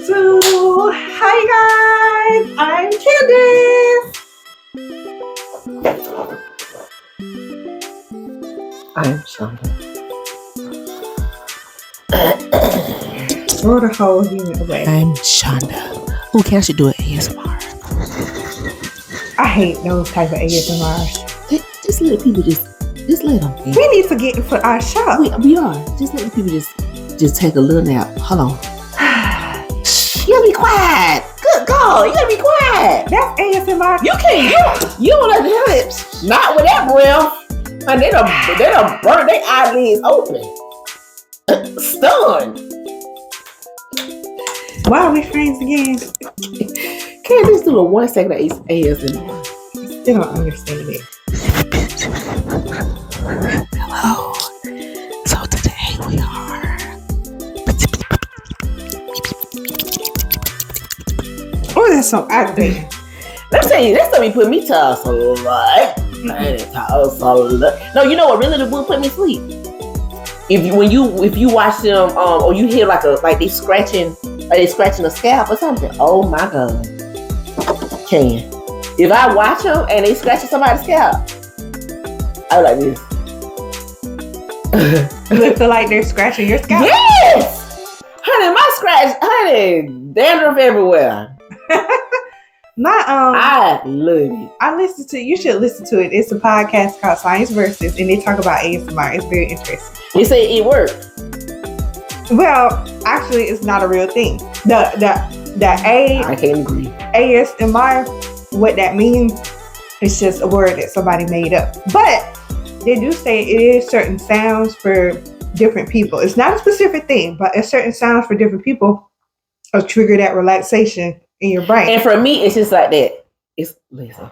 So, hi guys, I'm Candice. I'm Shonda. Oh, the whole human away. I'm Shonda. Who can actually do an ASMR? I hate those type of ASMRs. Just let people just let them. We need to get for our show. We are. Just let the people just take a little nap. Hold on. You gotta be quiet. Good God, you gotta be quiet. That's ASMR. You can't. You don't let the lips. Not with that breath. And they done burn their eyelids open. Stunned. Why are we friends again? Can't just do a 1 second of ASMR. Still don't understand it. Hello. So today we are. Oh, that's so aggravating. Let me tell you, that's something put me to a slut. No, you know what really would put me to sleep? If you watch them, or you hear like they scratching a scalp or something. Oh my God. If I watch them and they scratching somebody's scalp, I like this. Look like they're scratching your scalp. Yes! Honey, dandruff everywhere. I love it. I listen to. You should listen to it. It's a podcast called Science Versus, and they talk about ASMR. It's very interesting. You say it works. Well, actually, it's not a real thing. I can't agree. ASMR, what that means, it's just a word that somebody made up. But they do say it is certain sounds for different people. It's not a specific thing, but it's certain sounds for different people will trigger that relaxation in your brain. And for me, it's just like that. Listen.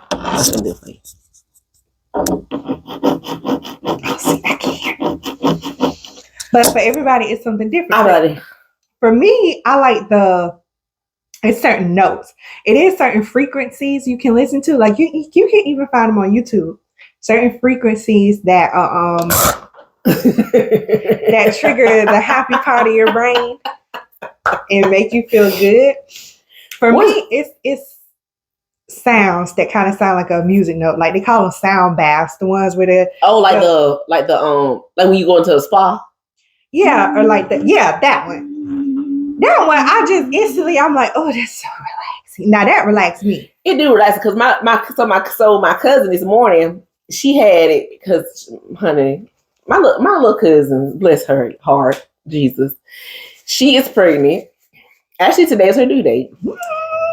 See, I can't. But for everybody, it's something different. For me, I like it's certain notes. It is certain frequencies you can listen to. Like you can even find them on YouTube. Certain frequencies that that trigger the happy part of your brain and make you feel good. For me, it's sounds that kind of sound like a music note. Like they call them sound baths. The ones where they like when you go into a spa. Yeah, or like that. Yeah, that one. That one, I just instantly, I'm like, oh, that's so relaxing. Now that relaxed me. It do relax because my cousin this morning, she had it because, honey, my little cousin, bless her heart, Jesus, she is pregnant. Actually, today is her due date,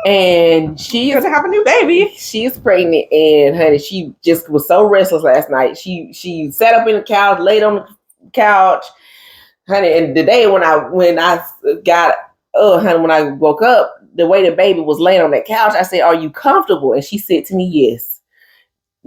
and she is to have a new baby. She is pregnant, and honey, she just was so restless last night. She sat up in the couch, laid on the couch. Honey, and the day when I woke up, the way the baby was laying on that couch, I said, "Are you comfortable?" And she said to me, "Yes."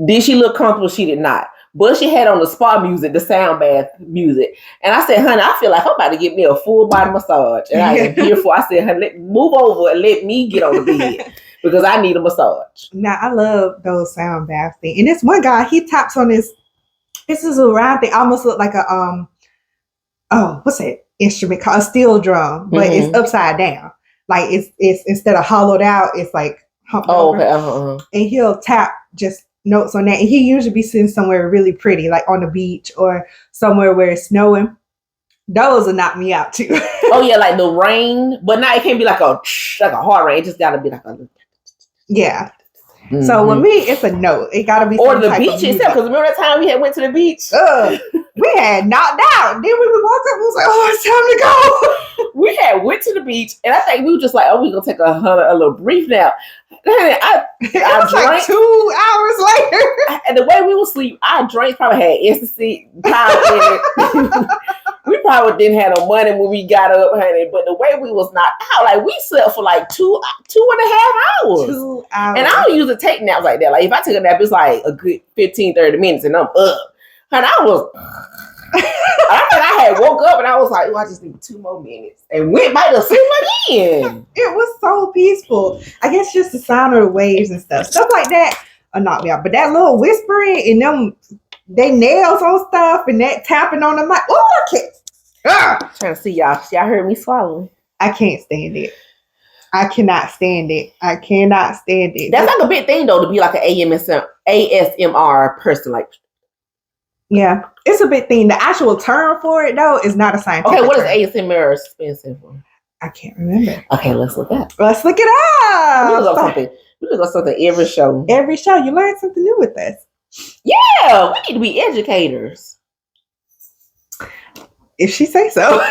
Did she look comfortable? She did not. But she had on the spa music, the sound bath music. And I said, "Honey, I feel like I'm about to get me a full body massage." And I am here for. I said, "Honey, move over and let me get on the bed because I need a massage." Now I love those sound bath things. And this one guy, he taps on this. This is a round thing, almost look like a what's that instrument called? A steel drum, but it's upside down. Like it's instead of hollowed out, it's like humped over. Okay. And he'll tap just notes on that. And he usually be sitting somewhere really pretty, like on the beach or somewhere where it's snowing. Those will knock me out too. Oh yeah, like the rain, but now it can't be like a hard rain. It just gotta be like a yeah. Mm-hmm. So with me, it's a note. It gotta be or the beach itself. Because remember that time we went to the beach? We had knocked out. Then we would walk up and was like, "Oh, it's time to go." We had went to the beach, and I think we were just like, "Oh, we gonna take a little brief nap." I drank like 2 hours later, and the way we would sleep, our drinks probably had ecstasy powder in it. We probably didn't have no money when we got up, honey. But the way we was knocked out, like we slept for like 2.5 hours. 2 hours. And I don't usually take naps like that. Like if I take a nap, it's like a good 15-30 minutes, and I'm up. And I had woke up and I was like, I just need 2 more minutes. And went back to sleep again. It was so peaceful. I guess just the sound of the waves and stuff like that knocked me out. But that little whispering and them, they nails on stuff and that tapping on the mic. Oh, I can't. Trying to see y'all. Y'all heard me swallowing. I can't stand it. I cannot stand it. I cannot stand it. That's like a big thing though, to be like an ASMR person. Like, yeah, it's a big thing. The actual term for it though is not a scientific. Okay, what term. is ASMR stand for? I can't remember. Okay, let's look up. Let's look it up. We look up something. We look up something every show. Every show, you learn something new with us. Yeah, we need to be educators. If she say so.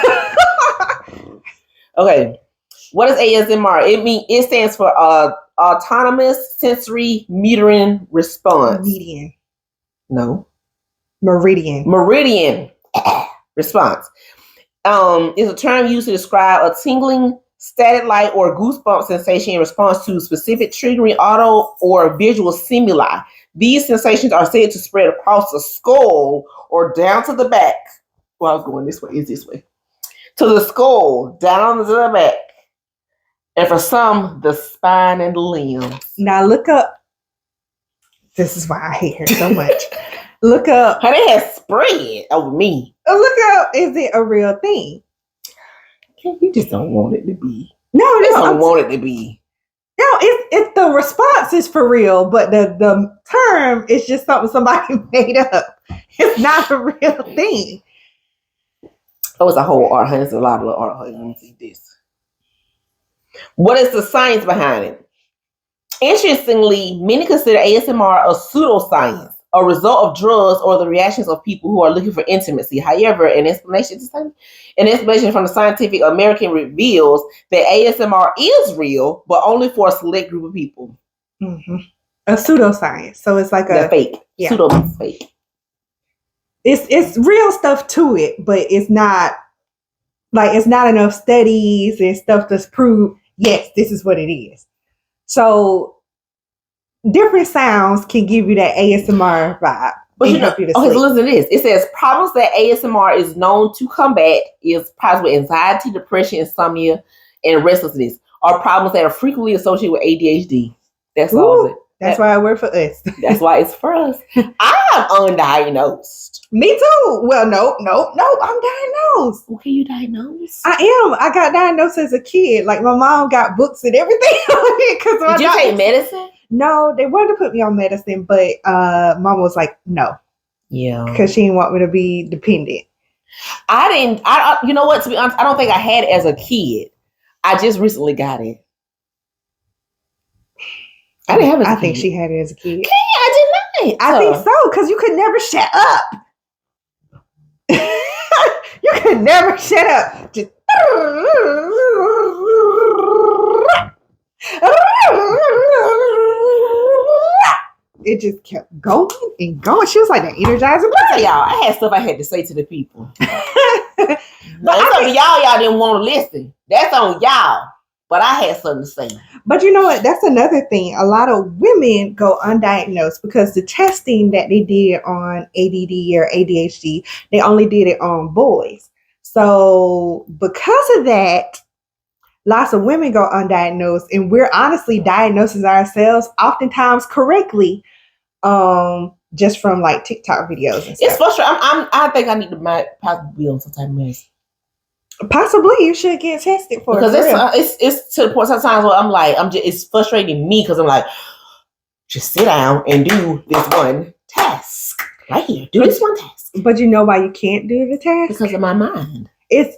Okay, what is ASMR? It stands for autonomous sensory metering response. Median. No. Meridian. Response. Is a term used to describe a tingling, static light, or goosebump sensation in response to specific triggering audio or visual stimuli. These sensations are said to spread across the skull or down to the back. Well, I was going this way. Is this way? To the skull, down to the back, and for some, the spine and the limbs. Now look up. This is why I hate her so much. Look up. How they have spread over me. Look up. Is it a real thing? You just don't want it to be. No, You just don't want it to be. No, it's the response is for real, but the term is just something somebody made up. It's not a real thing. Oh, it's a whole art. There's a lot of art. Let me see this. What is the science behind it? Interestingly, many consider ASMR a pseudoscience, a result of drugs or the reactions of people who are looking for intimacy. However, an explanation from the Scientific American reveals that ASMR is real, but only for a select group of people. Mm-hmm. A pseudoscience. So it's like a fake. Yeah. Pseudo fake. It's real stuff to it, but it's not enough studies and stuff to prove, yes, this is what it is. So different sounds can give you that ASMR vibe. But so listen to this. It says problems that ASMR is known to combat is problems with anxiety, depression, insomnia, and restlessness, are problems that are frequently associated with ADHD. That's all of it. That's why it works for us. That's why it's for us. I'm undiagnosed. Me too. Well, no, I'm diagnosed. Okay, you diagnosed? I am. I got diagnosed as a kid. Like my mom got books and everything on it. Did you take medicine? No, they wanted to put me on medicine, but mom was like, no. Yeah. Because she didn't want me to be dependent. I didn't. You know what? To be honest, I don't think I had it as a kid. I just recently got it. I didn't have it as a kid. I think she had it as a kid. Yeah, I did not. I think so, because you could never shut up. You could never shut up. Just it just kept going and going. She was like that Energizer. Y'all, I had stuff I had to say to the people. But some of y'all didn't want to listen. That's on y'all. But I had something to say. But you know what? That's another thing. A lot of women go undiagnosed because the testing that they did on ADD or ADHD, they only did it on boys. So because of that, lots of women go undiagnosed, and we're honestly diagnosing ourselves oftentimes correctly, just from like TikTok videos and stuff. It's frustrating. I think I need to possibly be on some type of medicine. Possibly you should get tested for because it's to the point sometimes where I'm like, it's frustrating me because I'm like, just sit down and do this one task right here. Do this one task. But you know why you can't do the task? Because of my mind. It's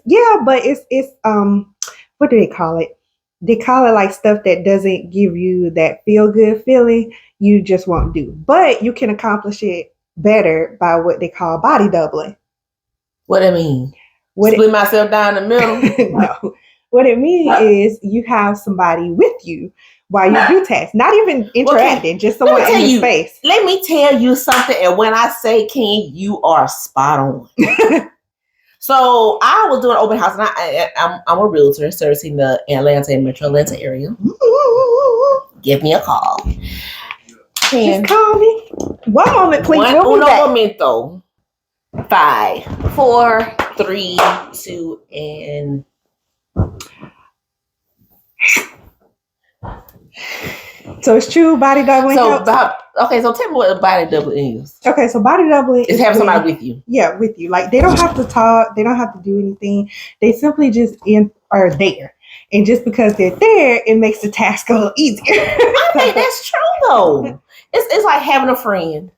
what do they call it? They call it like stuff that doesn't give you that feel good feeling. You just won't do. But you can accomplish it better by what they call body doubling. What do I mean? Split myself down the middle? No. What it means is you have somebody with you while you do tasks. Not even interacting, just someone in the space. Let me tell you something. And when I say King, you are spot on. So I was doing open house, and I'm a realtor servicing the Atlanta and Metro Atlanta area. Give me a call. Just call me. One moment, please. Uno momento. 5, 4, 3, 2, and so it's true body doubling. So tell me what body doubling is. Okay, so body doubling is having somebody with you. Yeah, with you. Like they don't have to talk, they don't have to do anything. They simply just are there. And just because they're there, it makes the task a little easier. I think that's true though. It's like having a friend.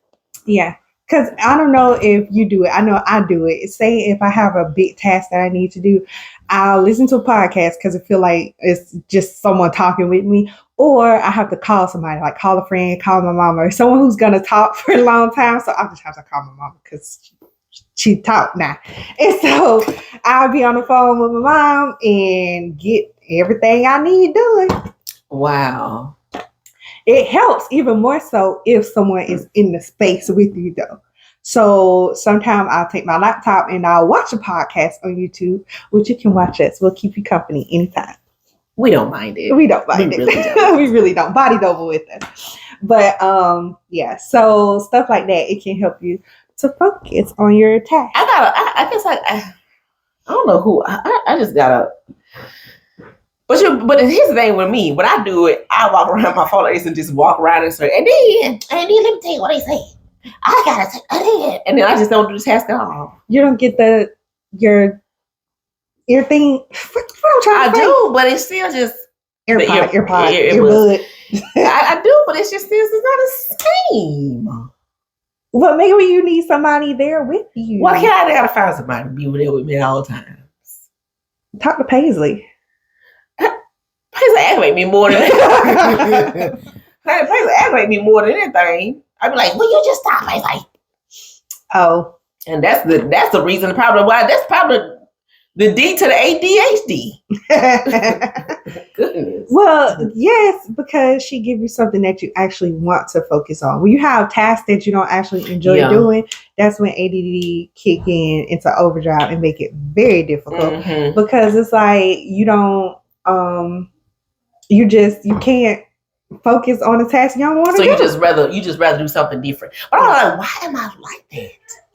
Yeah. Because I don't know if you do it. I know I do it. Say if I have a big task that I need to do, I'll listen to a podcast because I feel like it's just someone talking with me. Or I have to call somebody, like call a friend, call my mama, or someone who's going to talk for a long time. So I just have to call my mama because she talk now. And so I'll be on the phone with my mom and get everything I need done. Wow. It helps even more so if someone is in the space with you, though. So sometimes I'll take my laptop and I'll watch a podcast on YouTube, which you can watch us. We'll keep you company anytime. We don't mind it. We don't mind it. Really don't. We really don't. Body double with us. But yeah, so stuff like that, it can help you to focus on your task. I guess I don't know who. I just gotta. But here's the thing with me. When I do it, I walk around my phone like this and just walk around and say, and then let me tell you what they say. I gotta say, and then I just don't do the task at all. You don't get your thing. I do, but it's still just earbud. I do, but it's just it's not the same. Well, maybe you need somebody there with you. Why can't I gotta find somebody to be there with me at all times? Talk to Paisley. Paisley aggravate me more than Paisley aggravate me more than anything. I'd be like, "Will you just stop?" I was like, "Oh," and that's the reason. Probably why. That's probably the D to the ADHD. Goodness. Well, yes, because she gives you something that you actually want to focus on. When you have tasks that you don't actually enjoy doing, that's when ADD kick into overdrive and make it very difficult. Because it's like you don't, you can't focus on a task you don't want to do. So you just rather do something different. But I'm like, why am I like that?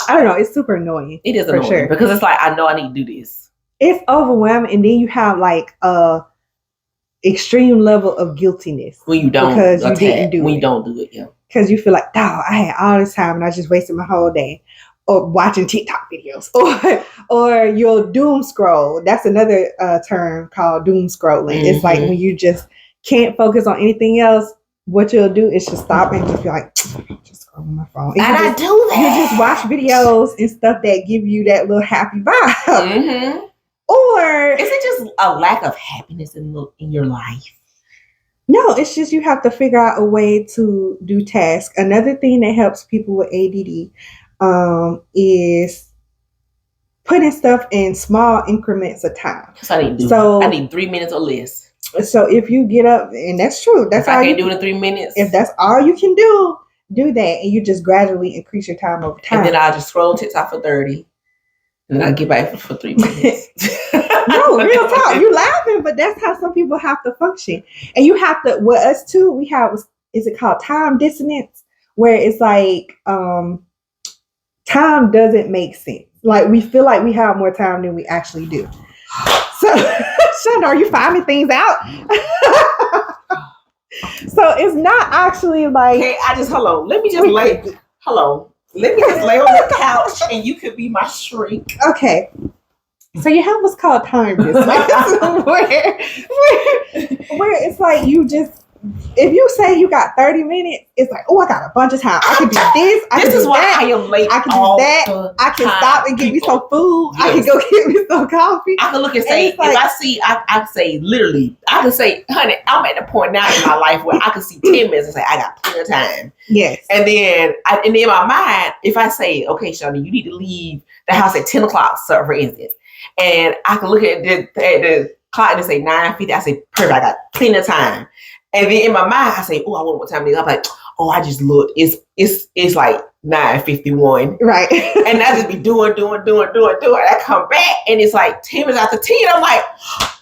I don't know. It's super annoying. It is annoying sure. Because it's like I know I need to do this. It's overwhelming, and then you have like a extreme level of guiltiness when you don't because you didn't do when it. You don't do it, yeah. Because you feel like, dog, I had all this time and I just wasted my whole day, or watching TikTok videos, or you'll doom scroll. That's another term called doom scrolling. It's like when you just can't focus on anything else. What you'll do is just stop and just be like, just scroll on my phone. And I do that. You just watch videos and stuff that give you that little happy vibe. Or is it just a lack of happiness in your life? No, it's just you have to figure out a way to do tasks. Another thing that helps people with ADD is putting stuff in small increments of time. So I need 3 minutes or less. So if you get up, and that's true. That's if I can't do it in 3 minutes. If that's all you can do that, and you just gradually increase your time over time. And then I'll just scroll TikTok for 30. And then I get back for 3 minutes. No, real talk. You laughing, but that's how some people have to function. And you have to, with us too, we have, is it called time dissonance? Where it's like, time doesn't make sense. Like we feel like we have more time than we actually do. So, Shonda, are you finding things out? So it's not actually like. Okay, hold on. Let me just lay. Hello. Let me just lay on the couch and you could be my shrink. Okay. So you have what's called time dissonance, where it's like you just, if you say you got 30 minutes, it's like, oh, I got a bunch of time. I can do this. This is why I am late. I can do that. I can stop and get me some food. Yes. I can go get me some coffee. I can look and say, if I see, I say literally, I can say, honey, I'm at the point now in my life where I can see 10 minutes and say, I got plenty of time. Yes. And then in my mind, if I say, okay, Shonda, you need to leave the house at 10 o'clock, so for instance, and I can look at the clock and say 9:50, I say, perfect, I got plenty of time. And then in my mind, I say, oh, I wonder what time it is. I'm like, oh, I just looked. It's like 9:51. Right. And I just be doing. I come back and it's like 10 minutes after 10. I'm like,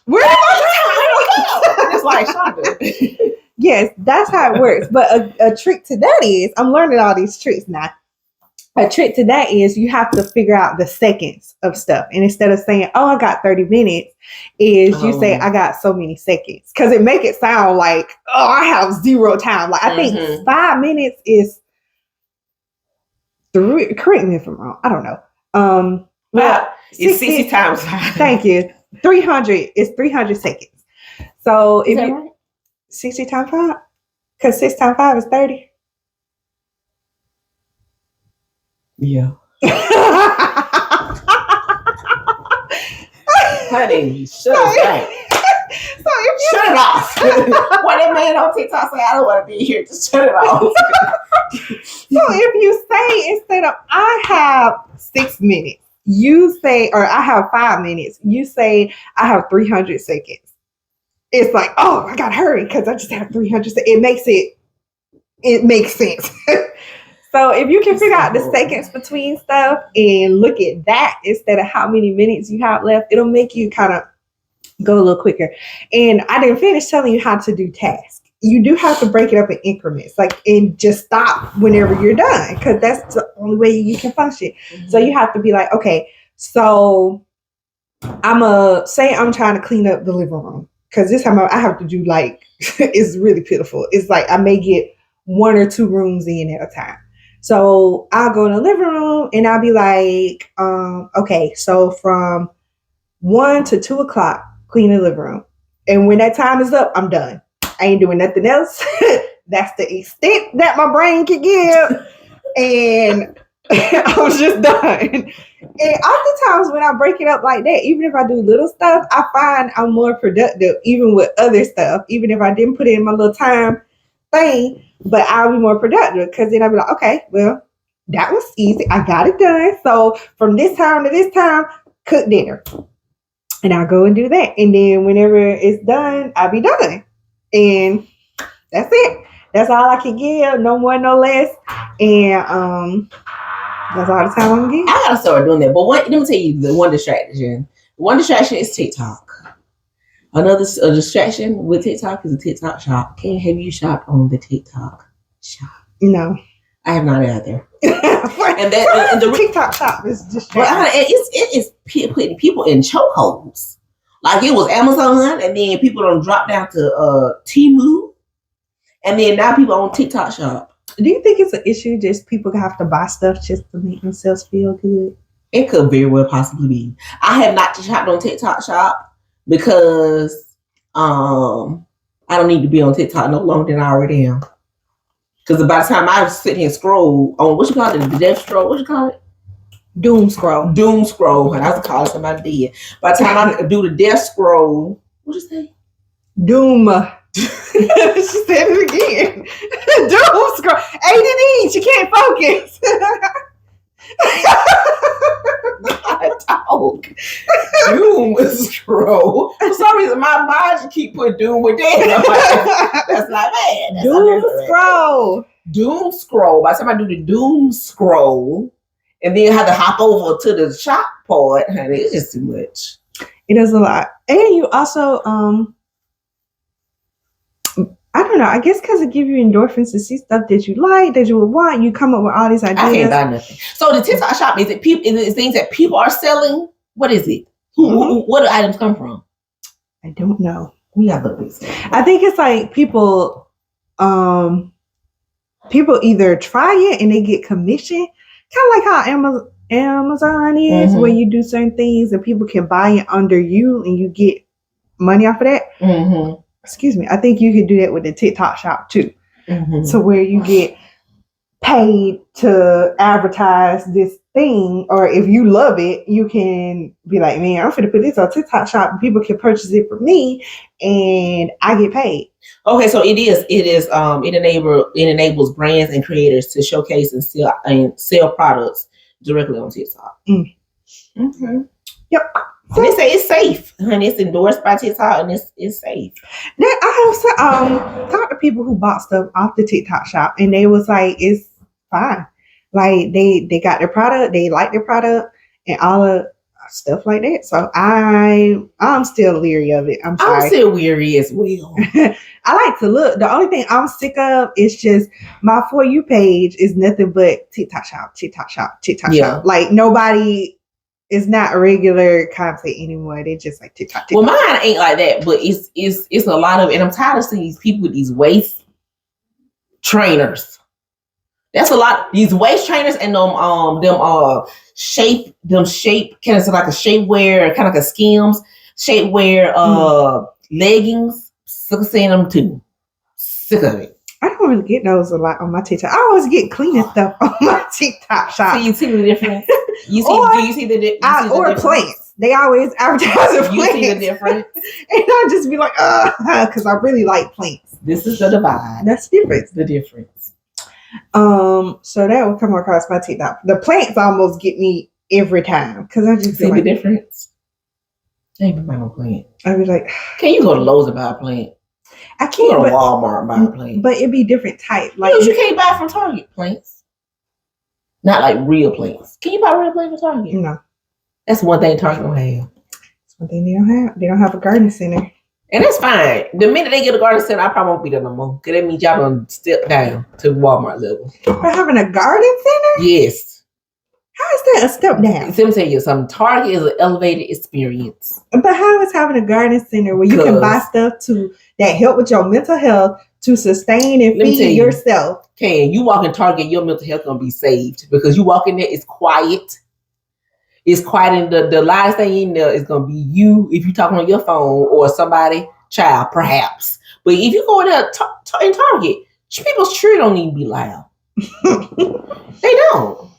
where did my time go? And it's like, Shonda. Yes, that's how it works. But a trick to that is, I'm learning all these tricks now. A trick to that is you have to figure out the seconds of stuff. And instead of saying, oh, I got 30 minutes, you say, I got so many seconds. Because it make it sound like, oh, I have zero time. Like, I think 5 minutes is 3, correct me if I'm wrong. I don't know. Well, it's 60 times 5. Thank you. 300 is 300 seconds. So Is if that you right? 60 times 5, because 6 times 5 is 30. Yeah. Honey, shut us down. So if you Shut it off. What that man on TikTok say, I don't want to be here. Just shut it off. So if you say instead of I have 6 minutes, you say, or I have 5 minutes, you say I have 300 seconds. It's like, oh, I gotta hurry because I just have 300 seconds. It makes sense. So if you can figure out the seconds between stuff and look at that instead of how many minutes you have left, it'll make you kind of go a little quicker. And I didn't finish telling you how to do tasks. You do have to break it up in increments, like, and just stop whenever you're done, because that's the only way you can function. Mm-hmm. So you have to be like, okay, so I'm trying to clean up the living room, because this time I have to do like it's really pitiful. It's like I may get 1 or 2 rooms in at a time. So I'll go in the living room and I'll be like, okay, so from 1 to 2 o'clock, clean the living room. And when that time is up, I'm done. I ain't doing nothing else. That's the extent that my brain can give. And I'm just done. And oftentimes when I break it up like that, even if I do little stuff, I find I'm more productive, even with other stuff, even if I didn't put in my little time thing, but I'll be more productive, because then I'll be like, okay, well, that was easy. I got it done. So from this time to this time, cook dinner. And I'll go and do that. And then whenever it's done, I'll be done. And that's it. That's all I can give. No more, no less. And that's all the time I'm gonna give. I gotta start doing that. But let me tell you the one distraction. One distraction is TikTok. Another distraction with TikTok is a TikTok shop. Have you shopped on the TikTok shop? No. I have not either. And the TikTok shop is just it is putting people in chokeholds. Like it was Amazon, and then people don't drop down to Temu, and then now people on TikTok shop. Do you think it's an issue just people have to buy stuff just to make themselves feel good? It could very well possibly be. I have not shopped on TikTok shop because I don't need to be on TikTok no longer than I already am. Because by the time I sit here and scroll on, what you call it, the death scroll, what you call it? Doom scroll. Doom scroll. And I was calling somebody dead. By the time I do the death scroll, what you say? Doom. She said it again. Doom scroll. ADD. She can't focus. Talk. Doom scroll. For some reason, my mind just keep putting doom with dead. I'm like, that's not bad. That's doom scroll. Doom scroll. By the time I do the doom scroll, and then have to hop over to the shop part, honey, it's just too much. It is a lot. And you also, I don't know, I guess because it gives you endorphins to see stuff that you like, that you would want. You come up with all these ideas. I can't buy nothing. So the TikTok shop, is it things that people are selling? What is it? What do items come from? I don't know. We have to look this up. I think it's like people either try it and they get commission, kind of like how Amazon is, where you do certain things and people can buy it under you and you get money off of that. Mm-hmm. Excuse me. I think you could do that with the TikTok shop too. Mm-hmm. So where you get paid to advertise this thing, or if you love it, you can be like, man, I'm finna put this on TikTok shop and people can purchase it from me and I get paid. Okay, so it enables brands and creators to showcase and sell products directly on TikTok. Mm. Mm-hmm. Yep. So they say it's safe, honey. It's endorsed by TikTok and it's safe. Now, I have talked to people who bought stuff off the TikTok shop and they was like, it's fine. Like they got their product, they like their product and all of stuff like that. So I'm still leery of it. I'm sorry. I'm still weary as well. I like to look. The only thing I'm sick of is just my For You page is nothing but TikTok shop. Shop. Like nobody is not a regular content anymore. They just like TikTok. Well, mine ain't like that, but it's a lot of, and I'm tired of seeing these people with these waist trainers. That's a lot. These waist trainers and shape kind of like a shapewear, kind of like a Skims shapewear leggings. Sick of seeing them too. Sick of it. I don't really get those a lot on my TikTok. I always get cleaning stuff on my TikTok shop. So you see the difference? Do you see the difference? Plants. They always advertise plants. You see the difference? And I just be like, because I really like plants. This is the divide. That's the difference. The difference. So that would come across my TikTok. The plants almost get me every time because I just see the difference. I ain't buy no plant. I be like, can you go to Lowe's and buy a plant? I can't go to Walmart and buy a plant. But it'd be different type. Like you can't buy from Target plants. Not like real plants. Can you buy real plants from Target? No. That's one thing Target don't have. That's one thing they don't have. They don't have a garden center. And that's fine. The minute they get a garden center, I probably won't be there no more. Because that means y'all gonna step down to Walmart level. For having a garden center? Yes. How is that a step down? Let me tell you something. Target is an elevated experience. But how is having a garden center where you can buy stuff that help with your mental health to sustain and feed yourself? You walk in Target, your mental health gonna be saved because you walk in there, it's quiet. It's quiet, and the last thing in there is gonna be you if you're talking on your phone or somebody, child, perhaps. But if you go in there in Target, people's tree don't need to be loud. They don't.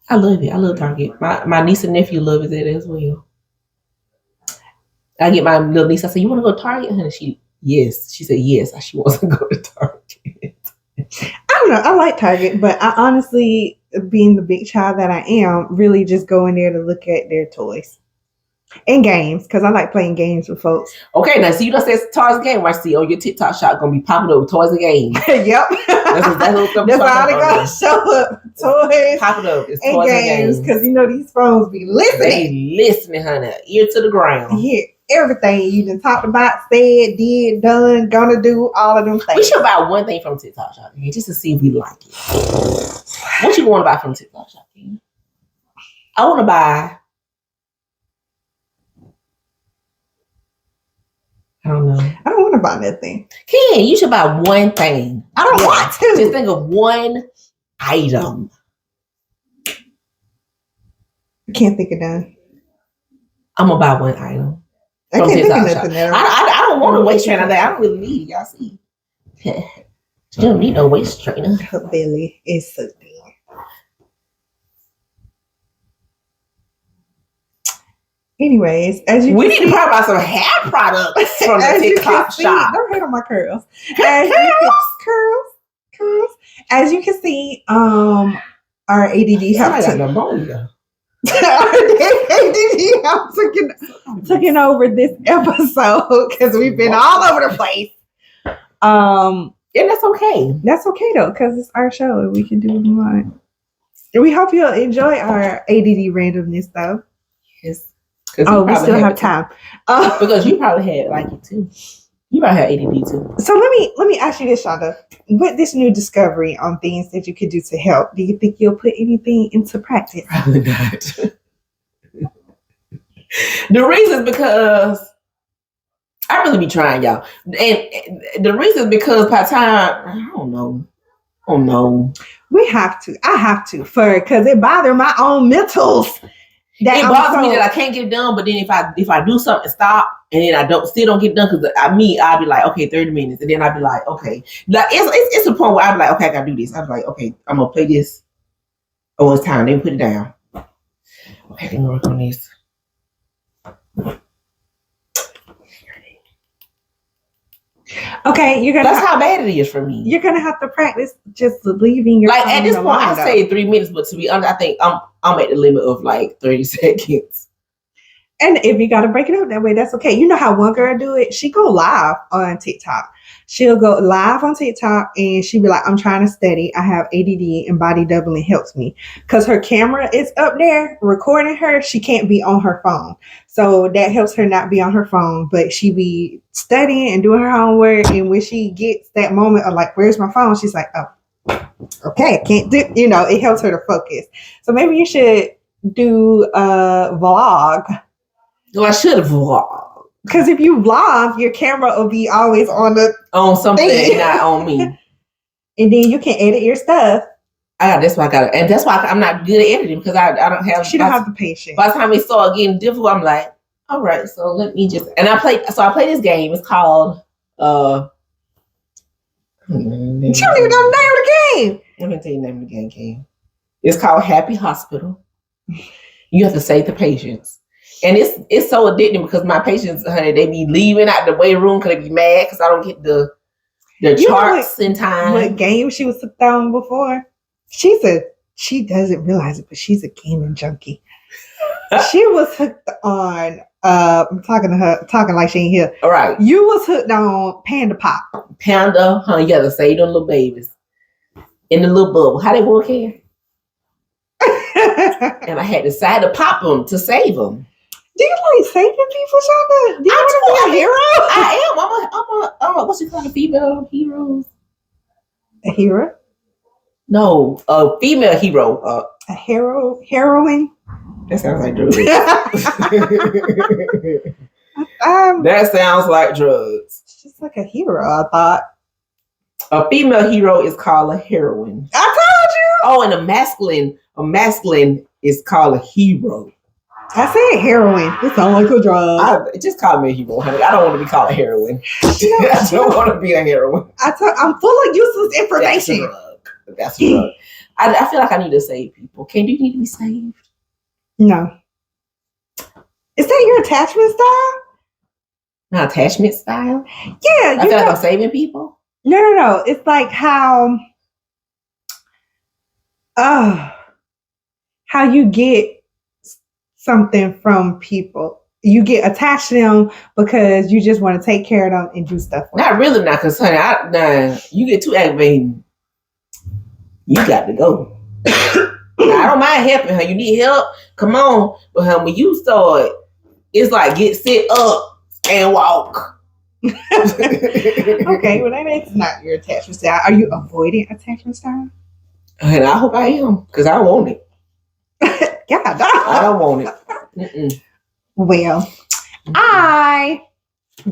I love it. I love Target. My niece and nephew love it as well. I get my little niece. I say, "You want to go to Target?" And yes. She said yes. She wants to go to Target. I don't know. I like Target, but I honestly, being the big child that I am, really just go in there to look at their toys and games because I like playing games with folks. Okay, now see, you don't say toys and games. I see on your TikTok shop gonna be popping up with toys and games. Yep, that's all they gotta show up. Toys, popping up, it's and toys games because these phones be listening. They listening, honey, ear to the ground. Yeah, everything you done talked about, said, did, done, gonna do, all of them things. We should buy one thing from TikTok shop just to see if we like it. What you want to buy from TikTok shop? I want to buy. I don't know. I don't want to buy nothing. Ken, you should buy one thing. I don't want to. Just think of one item. I can't think of none. I'm gonna buy one item. I can't think of nothing. I don't want a waist trainer. I don't really need it. Y'all see. You don't need no waist trainer. Her belly is so thin. Anyways, as you we need to probably buy some hair products from the TikTok shop. Don't hate on my curls. Curls. As you can see, our ADD helped. ADD helped taking over this episode because we've been all over the place. And that's okay. That's okay though, because it's our show and we can do what we want. And we hope you'll enjoy our ADD randomness though. Yes. Oh, we still have time. Because you probably had like it too. You probably had ADD too. So let me ask you this, Shonda. With this new discovery on things that you could do to help, do you think you'll put anything into practice? Probably not. The reason is because I really be trying, y'all. And the reason is because by the time, I don't know. We have to. I have to because it bothers my own mentals. It bothers me that I can't get it done, but then if I do something, stop, and then I still don't get it done because I'll be like, okay, 30 minutes, and then I'll be like, okay, like it's a point where I'll be like, okay, I gotta do this. I'll be like, okay, I'm gonna play this. Oh, it's time. Then put it down. Okay, let me work on this. Okay, that's how bad it is for me. You're gonna have to practice just leaving your like at this point. I say 3 minutes, but to be honest, I think I'm at the limit of like 30 seconds. And if you gotta break it up that way, that's okay. You know how one girl do it? She go live on TikTok. She'll go live on TikTok and she'll be like, I'm trying to study. I have ADD and body doubling helps me. Because her camera is up there recording her. She can't be on her phone. So that helps her not be on her phone. But she be studying and doing her homework. And when she gets that moment of like, where's my phone? She's like, oh, okay, I can't do, it helps her to focus. So maybe you should do a vlog. No, I should have vlogged. Because if you vlog, your camera will be always on something, not on me. And then you can edit your stuff. That's why I'm not good at editing because I don't have. She don't have the patience. By the time it start getting difficult, I'm like, All right, so let me just I play this game. It's called You don't even know the name of the game. I'm gonna tell you the name of the game. It's called Happy Hospital. You have to save the patients. And it's so addicting because my patients, honey, they be leaving out the waiting room because they be mad because I don't get the charts in time. What game she was hooked on before? She doesn't realize it, but she's a gaming junkie. She was hooked on I'm talking to her, talking like she ain't here. All right. You was hooked on Panda Pop. Panda, honey, you gotta save them little babies in the little bubble. How they work here? And I had to decide to pop them to save them. Do you like saving people, Shonda? Do you want to be a hero? I am. I'm a what you call a female hero? A hero? No, a female hero. A heroine? That sounds like drugs. That sounds like drugs. It's just like a hero, I thought. A female hero is called a heroine. I told you. Oh, and a masculine is called a hero. I said heroin. It sounds like a drug. Just call me a hero, honey. I don't want to be called a heroine. I don't want to be a heroine. I'm full of useless information. That's a drug. I feel like I need to save people. Do you need to be saved? No. Is that your attachment style? My attachment style? Yeah. I feel like I'm saving people. No. It's like how you get something from people. You get attached to them because you just want to take care of them and do stuff with them. Not really, not because, honey, you get too aggravating. You got to go. I don't mind helping her. You need help? Come on. But when you start, it's like sit up and walk. Okay, well that's not your attachment style. Are you avoiding attachment style? And I hope I am, because I want it. Yeah, I don't want it. Mm-mm. Well, I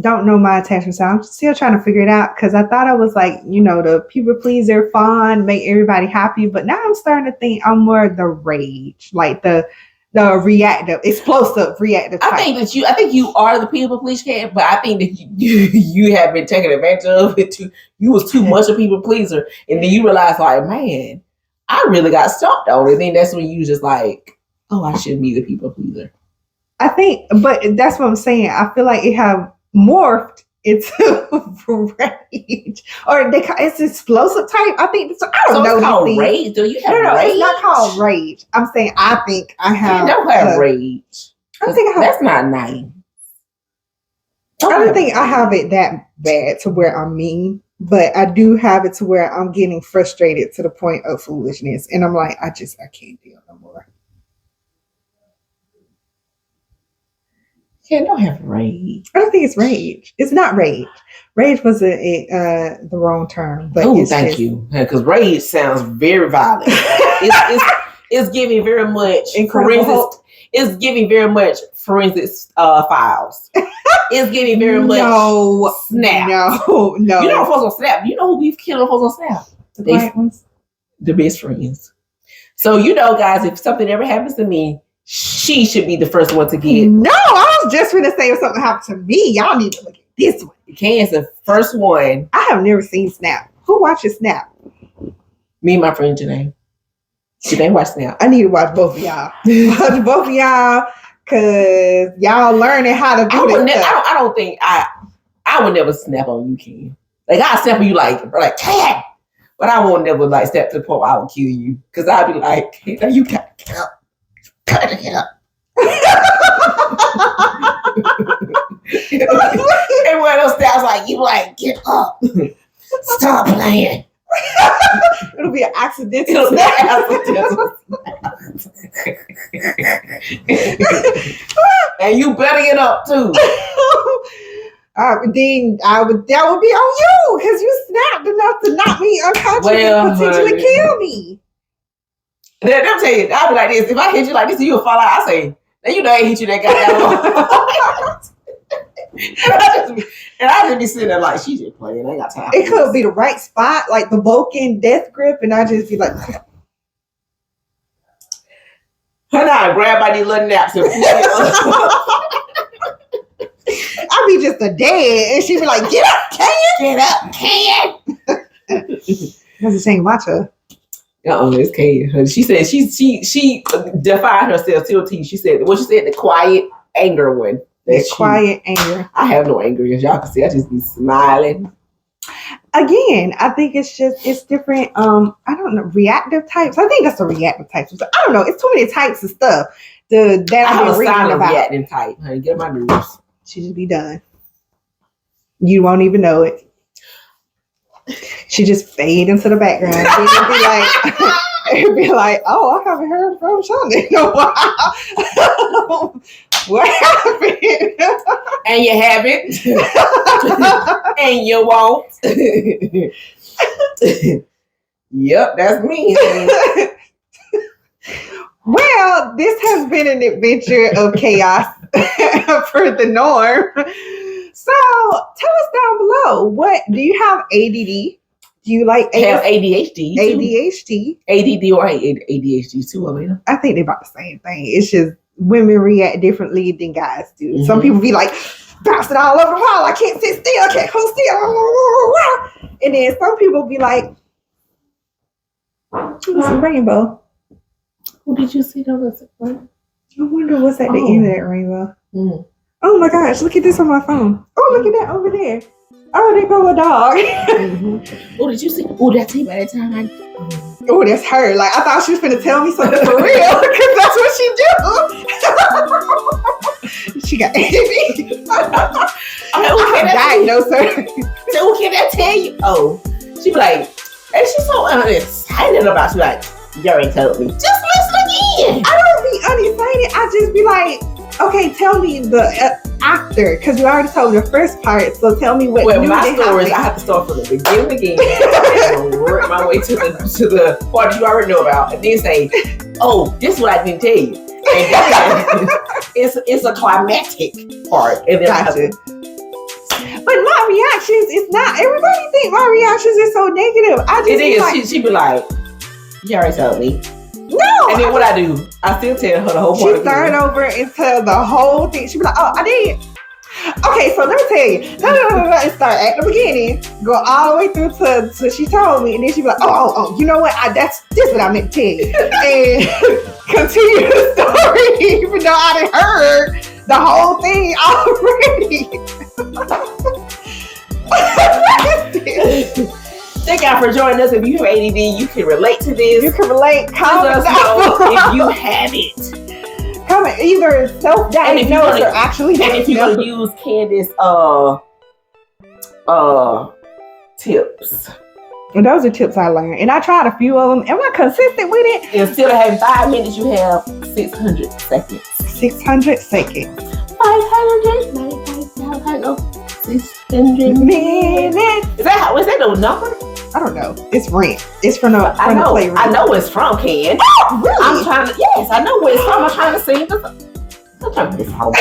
don't know my attachment style. I'm still trying to figure it out because I thought I was like, the people pleaser, fun, make everybody happy. But now I'm starting to think I'm more the rage, like the reactive, explosive, reactive type. I think you are the people pleaser, but I think that you have been taking advantage of it too. You was too much a people pleaser, and then you realize, like, man, I really got stumped on it. And then that's when you just like, oh, I shouldn't be the people pleaser. I think, but that's what I'm saying. I feel like it have morphed into rage, or it's explosive type. I think I don't know. It's called rage. Do you have rage? No, it's not called rage. I'm saying I think I have. You don't have rage. I think I have. That's not nice. I don't think I have it that bad to where I'm mean, but I do have it to where I'm getting frustrated to the point of foolishness, and I'm like, I can't deal no more. Yeah, don't have rage. I don't think it's rage. It's not rage. Rage was the wrong term. But thank you. Because rage sounds very violent. it's giving very much forensics. It's giving very much forensics files. It's giving very much Snap. No. You know folks on Snap. You know who we've killed folks on Snap? The best friends. So guys, if something ever happens to me, she should be the first one to get. No, I was just going to say if something happened to me, y'all need to look at this one. Can's the first one. I have never seen Snap. Who watches Snap? Me and my friend Janae. Janae watch Snap. I need to watch both of y'all. Watch both of y'all because y'all learning how to do this. I don't think I would never snap on you, Ken. Like I snap on you like Ken, but I won't never like step to the point where I will kill you because I'll be like, hey, you got to get up. Cut it up. Everyone else sounds like you like get up. Stop playing. It'll be an accidental snap. And you better get up too. Then that would be on you because you snapped enough to knock me unconscious and potentially kill me. Then I'm telling you, I'll be like this. If I hit you like this, you'll fall out. I say, now you know I ain't hit you that goddamn. and I just be sitting there like, she just playing. I ain't got time. It could be the right spot, like the Vulcan death grip, and I just be like, and I grab by these little naps and pull it up. I'll be just a dead, and she'd be like, "Get up, can Get up, can. That's the same. Watch her. It's can. She said she defined herself to a T. She said the quiet anger one. The quiet anger. I have no anger, as y'all can see. I just be smiling. Again, I think it's different. I don't know, reactive types. I think that's the reactive types. I don't know. It's too many types of stuff that I've been reading about. Reactive type, honey. Get my nerves. She just be done. You won't even know it. She just fade into the background. It'd be like, oh, I haven't heard from Shonda in a while. What happened? And you haven't. And you won't. Yep, that's me. Well, this has been an adventure of chaos for the norm. So tell us down below, what do you have? ADD? Do you like have ADHD? ADHD? ADD or ADHD too, Alina? I think they're about the same thing. It's just women react differently than guys do. Mm-hmm. Some people be like bouncing all over the wall. I can't sit still. I can't hold still. And then some people be like, it's a rainbow. Who did you see on the rainbow? I wonder what's at the end of that rainbow. Mm. Oh my gosh, look at this on my phone. Oh, look at that over there. Oh, there go a dog. Mm-hmm. Oh, did you see? Oh, did I tell you about that time? Oh, that's her. Like, I thought she was finna tell me something for real, because that's what she do. She got ADD. I diagnosed her. So can I tell you? Oh, she be like, and she's so excited about. She like, you already told me. Just listen again. I don't be unexcited. I just be like, okay, tell me the actor, because you already told me the first part. So tell me what. Well, my stories, I have to start from the beginning again and work my way to the part you already know about, and then say, "Oh, this is what I didn't tell you." And then it's a climactic part, and then gotcha. But my reactions, it's not. Everybody think my reactions are so negative. I just it is. Like, she be like, "You already told me." No. And then what I do, I still tell her the whole part. She start over and tell the whole thing. She be like, "Oh, I did." Okay, so let me tell you. And start at the beginning, go all the way through to she told me, and then she be like, "Oh, you know what? This what I meant to tell you," and continue the story, even though I done heard the whole thing already. Thank y'all for joining us. If you have ADD, you can relate to this. You can relate. Comment us know if you have it. Comment either self-diagnosed or actually diagnosed. And if you're gonna use Candace tips. And those are tips I learned. And I tried a few of them. Am I consistent with it? Instead of having 5 minutes, you have 600 seconds. 600 seconds. 600 minutes. Is that the number? I don't know. It's Rent. It's from the play Rent. I know it's from Ken. Oh, really? I'm trying to. Yes, I know where it's from. I'm trying to sing. I'm trying to put this home.